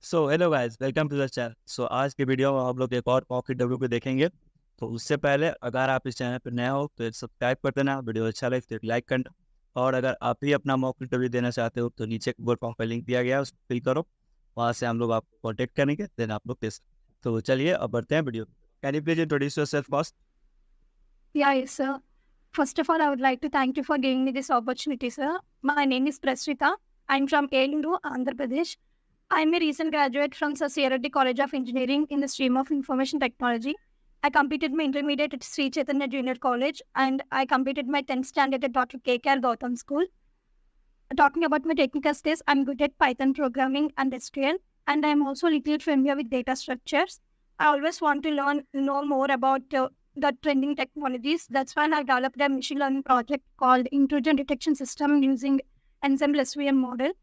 So hello guys, welcome to the channel. आज के video में हम लोग एक और मॉक इंटरव्यू को देखेंगे। तो उससे पहले अगर आप इस चैनल पर नए हो तो सब्सक्राइब कर देना, वीडियो अच्छा लगे तो लाइक करना। और अगर आप भी अपना मॉक इंटरव्यू देना चाहते हो तो नीचे गूगल फॉर्म पर लिंक दिया गया है, उसको फिल करो। वहाँ से हम लोग आपको कॉन्टेक्ट करेंगे, देन आप लोग दे सकते। तो चलिए अब बढ़ते हैं video. Can you please introduce yourself first? Yeah, yes, sir. First of all, I would like to thank you for giving me this opportunity, sir. My name is Prasrita. I'm from Eluru, Andhra Pradesh. I'm a recent graduate from Sasiarati College of Engineering in the stream of Information Technology. I completed my intermediate at Sri Chaitanya Junior College and I completed my 10th standard at Dr. KKR Gautam School. Talking about my technical skills, I'm good at Python programming and SQL, and I'm also little familiar with data structures. I always want to know more about the trending technologies. That's why I developed a machine learning project called Intrusion Detection System using Ensemble SVM model.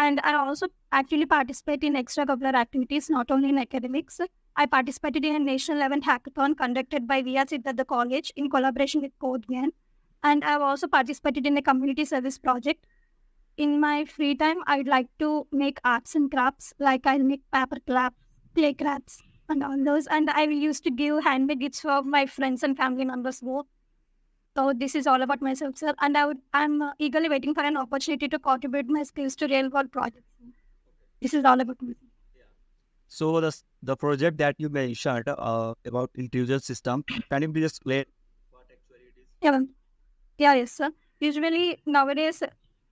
And I also actually participate in extracurricular activities, not only in academics. I participated in a national level hackathon conducted by VRC at the college in collaboration with CodeGAN. And I've also participated in a community service project. In my free time, I'd like to make arts and crafts, like I'll make paper crafts, clay crafts, and all those. And I will used to give handmade gifts for my friends and family members more. So this is all about myself, sir. And I'm eagerly waiting for an opportunity to contribute my skills to real world projects. This is all about me. So the project that you mentioned about intelligence system, can you please explain what actually it is? Yes, sir. Usually nowadays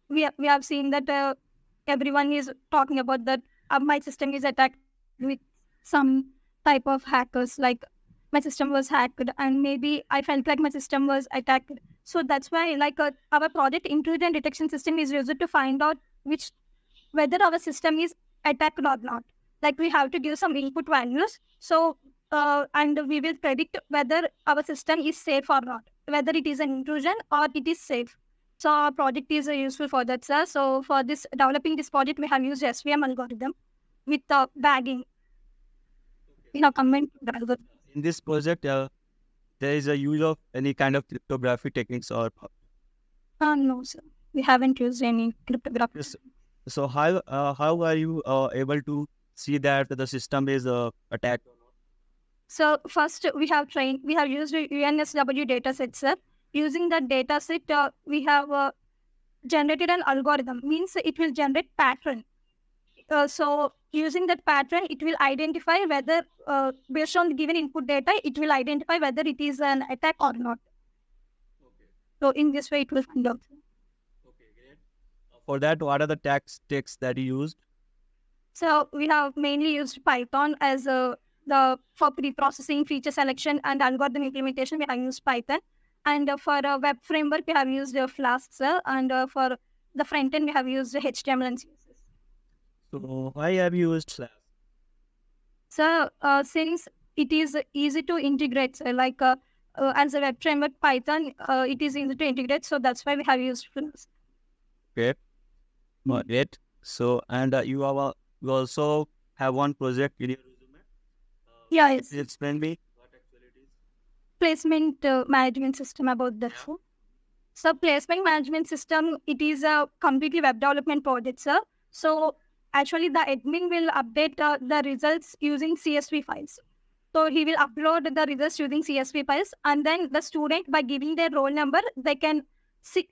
we have seen that everyone is talking about that my system is attacked with some type of hackers, like my system was hacked and maybe I felt like my system was attacked. So that's why our project intrusion detection system is used to find out which whether our system is attacked or not. Like we have to give some input values. So and we will predict whether our system is safe or not, whether it is an intrusion or it is safe. So our project is useful for that, sir. So for this developing this project, we have used SVM algorithm with bagging in a comment algorithm. In this project, there is a use of any kind of cryptography techniques or No, sir. We haven't used any cryptography. yes. So how are you able to see that the system is attacked or not? So first we have used a UNSW dataset, sir. Using that dataset, we have generated an algorithm, means it will generate pattern. So using that pattern, it will identify whether, based on the given input data, it will identify whether it is an attack or not. Okay. So in this way, it will find out. Okay, great. For that, what are the texts that you used? So we have mainly used Python as for pre-processing, feature selection, and algorithm implementation. We have used Python, and for a web framework, we have used Flask, sir. And for the front end, we have used HTML and CSS. So why have you used Flask? So since it is easy to integrate, so as a web framework, Python, it is easy to integrate. So that's why we have used Flask. Okay, great. So and you also have one project in your resume. Yeah, yes. Can you explain me what actually it is? Placement management system about that. Yeah. So placement management system, it is a completely web development project, sir. So actually the admin will update the results using CSV files. So he will upload the results using CSV files, and then the student, by giving their roll number, they can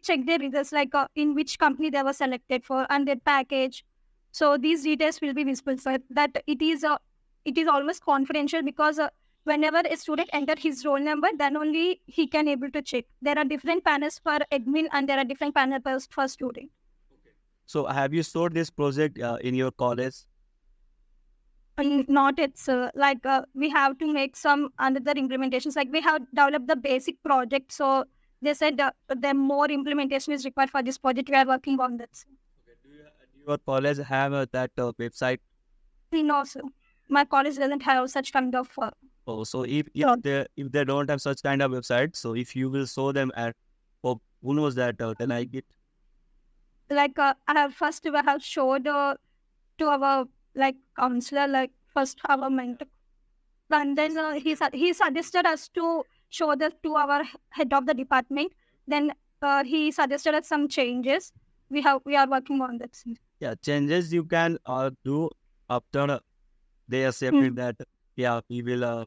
check their results, like in which company they were selected for and their package. So these details will be visible, sir. That it is almost confidential because whenever a student enter his roll number, then only he can able to check. There are different panels for admin and there are different panels for student. Okay. So have you stored this project in your college? Not it's we have to make some another implementations. Like we have developed the basic project. So they said the more implementation is required for this project. We are working on that. Okay. Do your college have that website? No, sir. My college doesn't have such kind of. Oh, so if they don't have such kind of website, so if you will show them at, oh, who knows that they like it. Like I have showed to our counselor, like first our mentor, and then he suggested us to show that to our head of the department. Then he suggested us some changes. We are working on that. Yeah, changes you can do after they accepted that, yeah, we will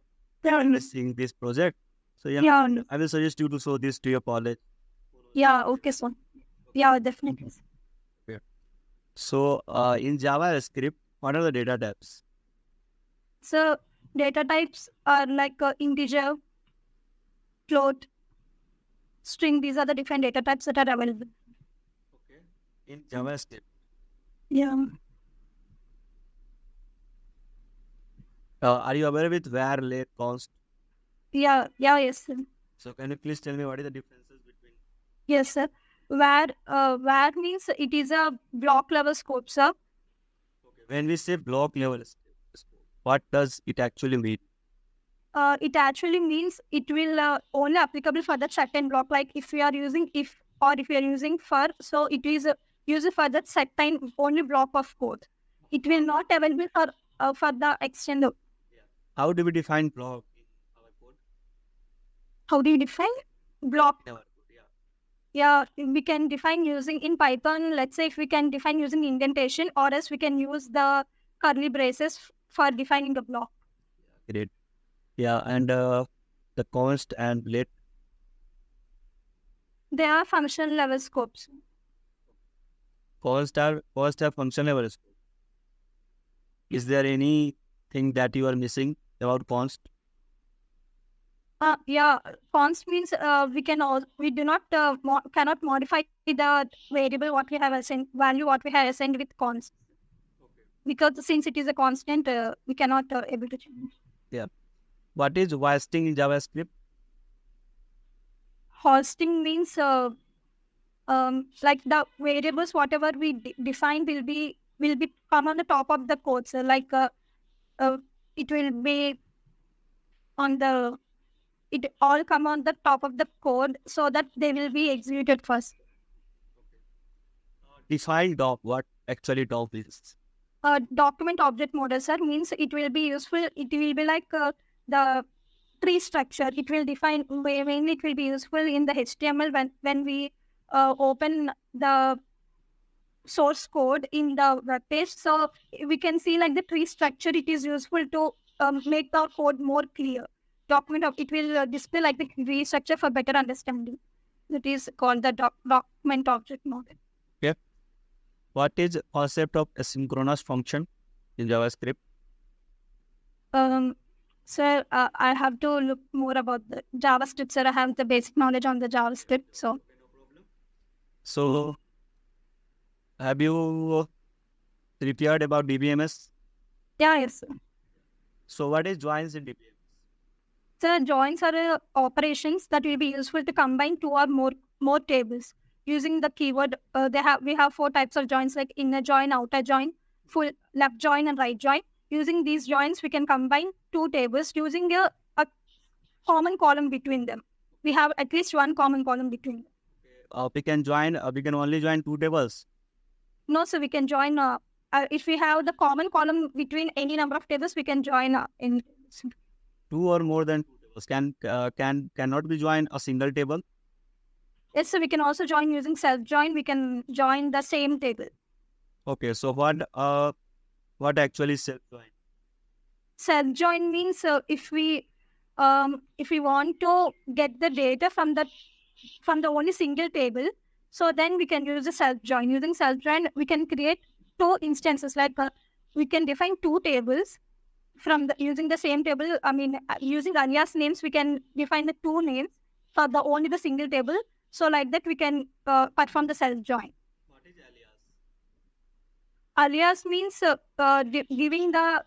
seeing this project. So yeah, I will suggest you to show this to your college. Yeah, okay, so yeah, definitely. So in JavaScript, what are the data types? So data types are like integer, float, string. These are the different data types that are available. Okay. In JavaScript. Yeah. Are you aware with where, let, const? Yeah, yes, sir. So can you please tell me what is the differences between? Yes, sir. Where means it is a block level scope, sir. Okay. When we say block level scope, what does it actually mean? It actually means it will only applicable for that certain block. Like if we are using if or if we are using for, so it is used for that certain only block of code. It will not available for the extend. How do we define block in our code? How do you define block? In our code, yeah. Yeah, we can define using in Python. Let's say if we can define using indentation, or else we can use the curly braces for defining the block. Great. Yeah, and the const and let. They are function level scopes. Const are function level scope. Is there anything that you are missing about const? Yeah, const means we do not cannot modify the variable what we have assigned value what we have assigned with const. Okay. Because since it is a constant, we cannot able to change. Yeah. What is wasting in JavaScript? Hosting means like the variables whatever we define will be come on the top of the code. So like it will be on the it all come on the top of the code so that they will be executed first. Define doc. What actually doc is? Document object model, sir, means it will be useful. It will be like the tree structure. It will define mainly. It will be useful in the HTML when we open the source code in the web page. So we can see like the tree structure. It is useful to make the code more clear. Document of it will display like the tree structure for better understanding. That is called the document object model. Yeah. What is concept of asynchronous function in JavaScript? Sir, I have to look more about the JavaScript, sir. I have the basic knowledge on the JavaScript, so. No problem. So, have you prepared about DBMS? Yeah, yes, sir. So, what is joins in DBMS? Sir, joins are operations that will be useful to combine two or more tables. Using the keyword, we have 4 types of joins like inner join, outer join, full left join, and right join. Using these joins, we can combine 2 tables using a common column between them. We have at least one common column between them. We can only join 2 tables. No, so we can join. If we have the common column between any number of tables, we can join in 2 or more than 2 tables. Cannot be joined a single table. Yes, so we can also join using self join. We can join the same table. Okay, so what actually is self join? Self join means if we want to get the data from the only single table, so then we can use the self join. Using self join, we can create 2 instances. Like we can define 2 tables from using the same table. I mean, using alias names, we can define the 2 names for only the single table. So like that, we can perform the self join. What is alias? Alias means giving the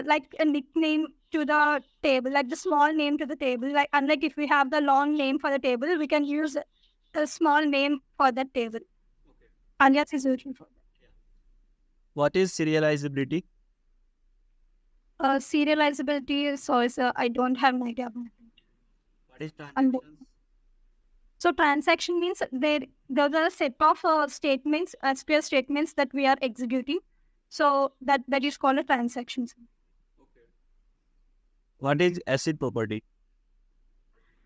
like a nickname to the table, like the small name to the table. Like unlike if we have the long name for the table, we can use a small name for that table. Okay. Alias is useful for that. Yeah. What is serializability? Serializability, so I don't have an idea about it. What is transactions? So transaction means there are a set of statements, SQL statements that we are executing. So that is called a transaction. Okay. What is acid property?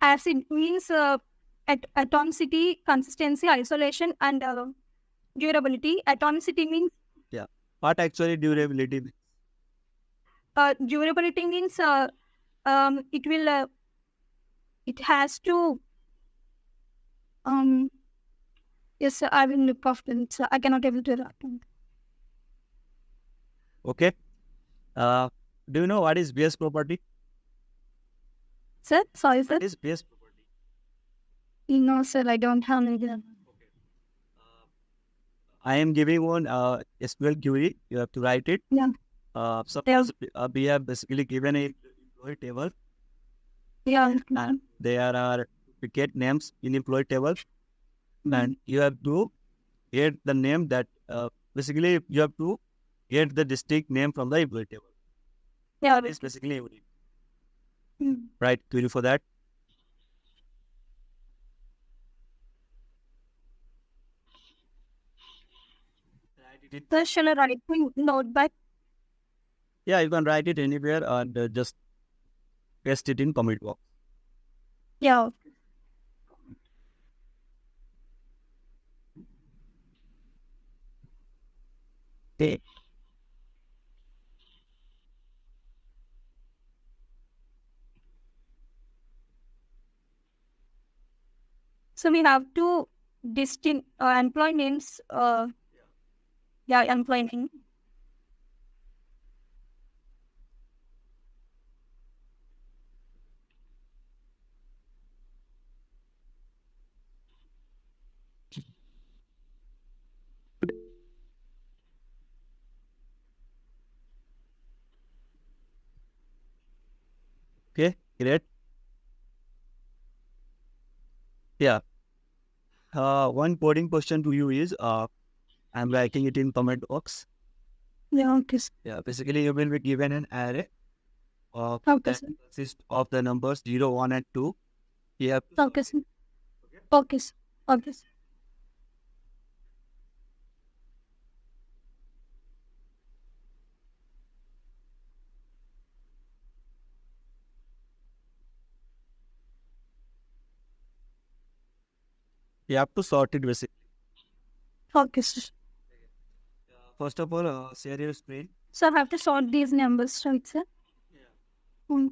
Acid means atomicity, consistency, isolation, and durability. Atomicity means. Yeah. What actually durability means? durability means it will it has to yes sir, I will look after it, sir. I cannot able to write. Okay. Do you know what is base property? Sir, sorry sir. What is base property? No sir, I don't have any. I am giving one SQL query. You have to write it. Yeah. Suppose we have basically given a employee table. Yeah. And there are duplicate names in employee table, and you have to get the name that basically you have to get the distinct name from the employee table. Yeah. It's basically unique. Right query for that. Sir, shall I write my notebook? Yeah, you can write it anywhere and just paste it in comment box. Yeah. Okay. So we have to distinct employee names. Yeah, employee name. Okay, great. Yeah. One coding question to you is I'm writing it in comment box. Yeah, okay. Yeah, basically you will be given an array of Okay, that sir. consists of the numbers 0, 1 and 2. You have to Okay, sir. Okay, sir. Okay, sir. sort it basically. Okay, sir. First of all, share your screen. So I have to sort these numbers, right, sir? Yeah.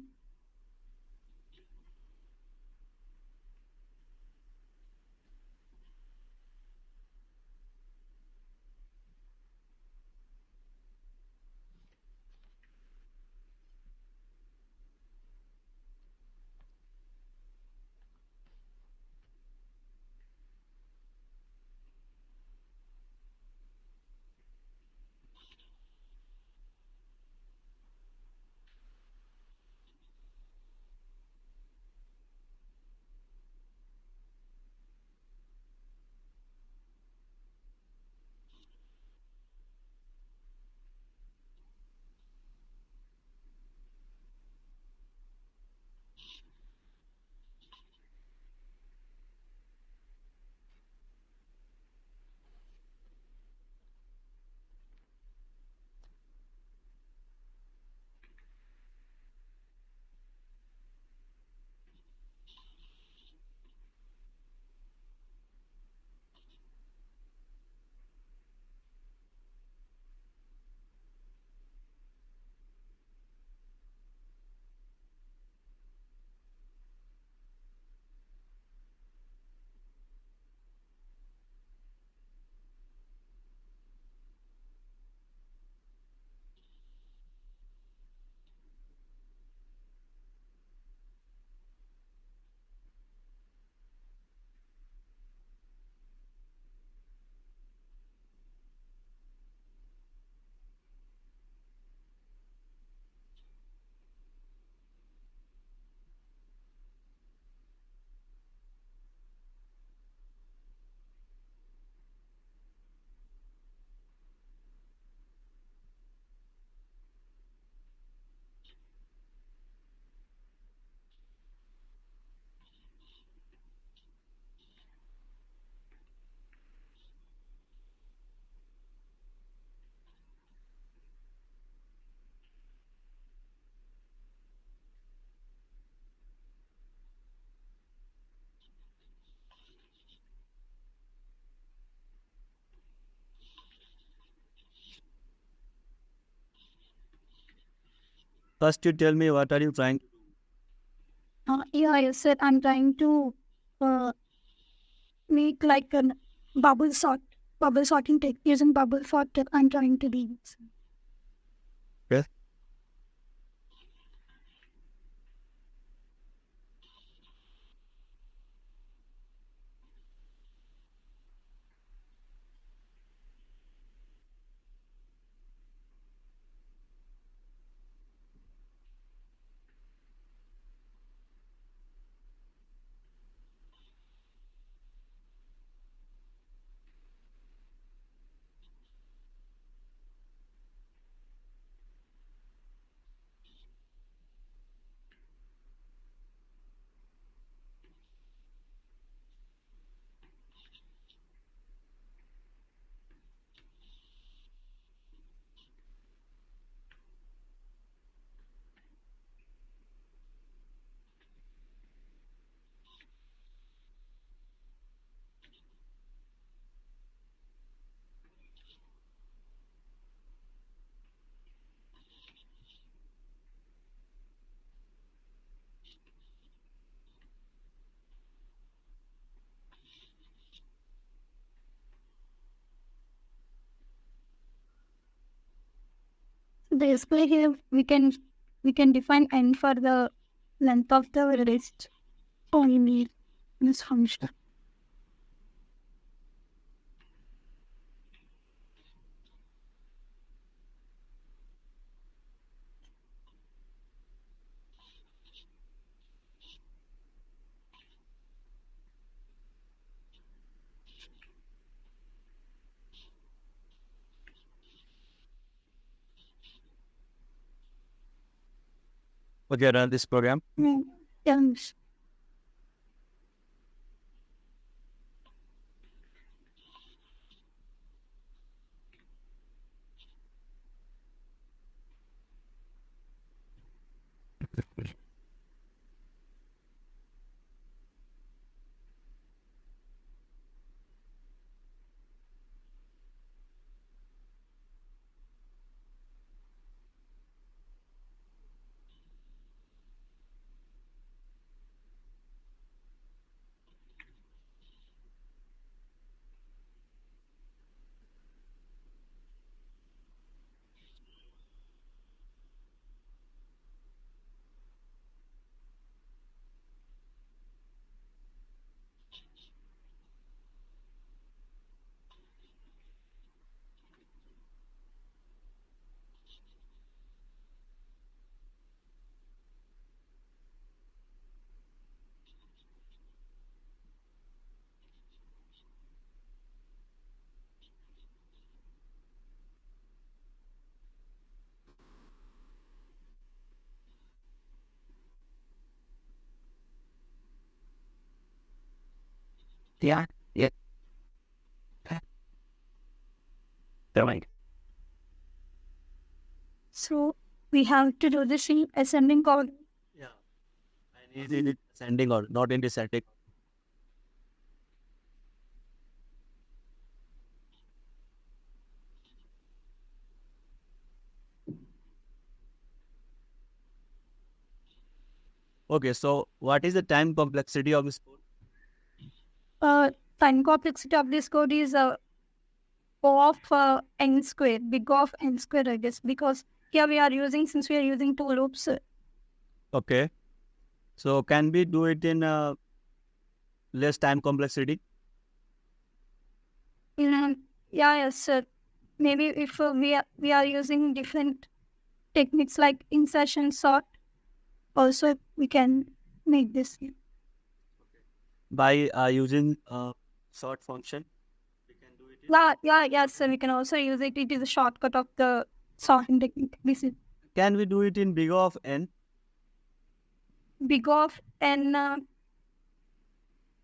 First, you tell me what are you trying to do? Yes, sir. I'm trying to make like a bubble sorting tech using bubble sort. I'm trying to do it. Yes. Basically, here we can define n for the length of the list only this function. Okay, run this program. Yes. Yeah. Yeah. Right. So we have to do this in ascending order. Yeah. I need it in ascending order, not in descending. Okay, so what is the time complexity of this code? Time complexity of this code is O of n square, big of n square, I guess, because here we are using, since we are using two loops. Okay, so can we do it in less time complexity? Yeah, yes, sir. Maybe if we are using different techniques like insertion sort, also we can make this. By using sort function, we can do it in. Yes, sir. We can also use it. It is a shortcut of the sorting technique. This is Can we do it in big of n? big of n.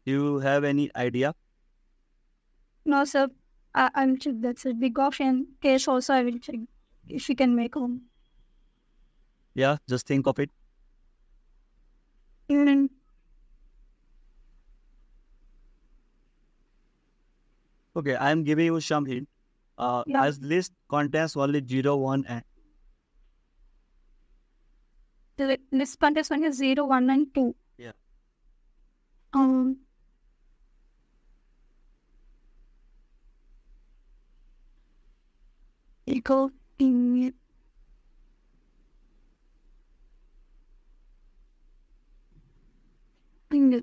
Do you have any idea? No, sir. I will check that, sir. Big of n case also I will check if we can make home. Yeah, just think of it. Mm, Okay, I am giving you some hint. yeah. As list contains only 0, 1 and The response one is 0, 1, and 2. Yeah. Equal in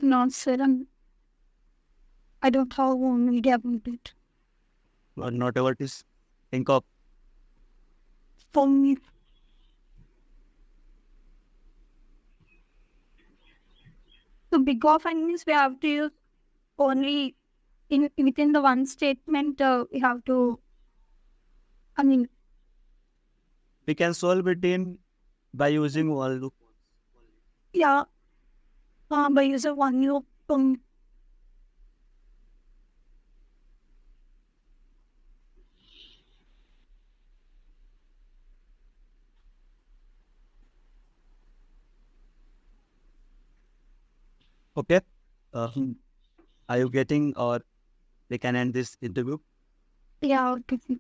not 7. I don't have one idea about it. Or not what is think of. For me, to big often means we have to use only within the one statement. We have to. I mean, We can solve it in by using one loop. yeah. By using one loop. Okay. Are you getting, or we can end this interview? Yeah. Okay.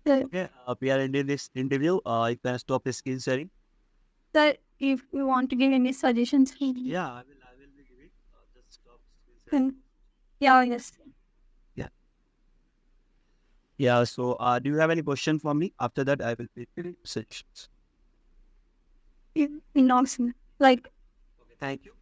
Okay. We are ending this interview. You can stop the screen sharing. So if you want to give any suggestions, Yeah, I will be giving. Just stop screen sharing. yeah, yes. Yeah. Yeah. So, do you have any question for me? After that, I will be giving suggestions. In like Okay. Thank you.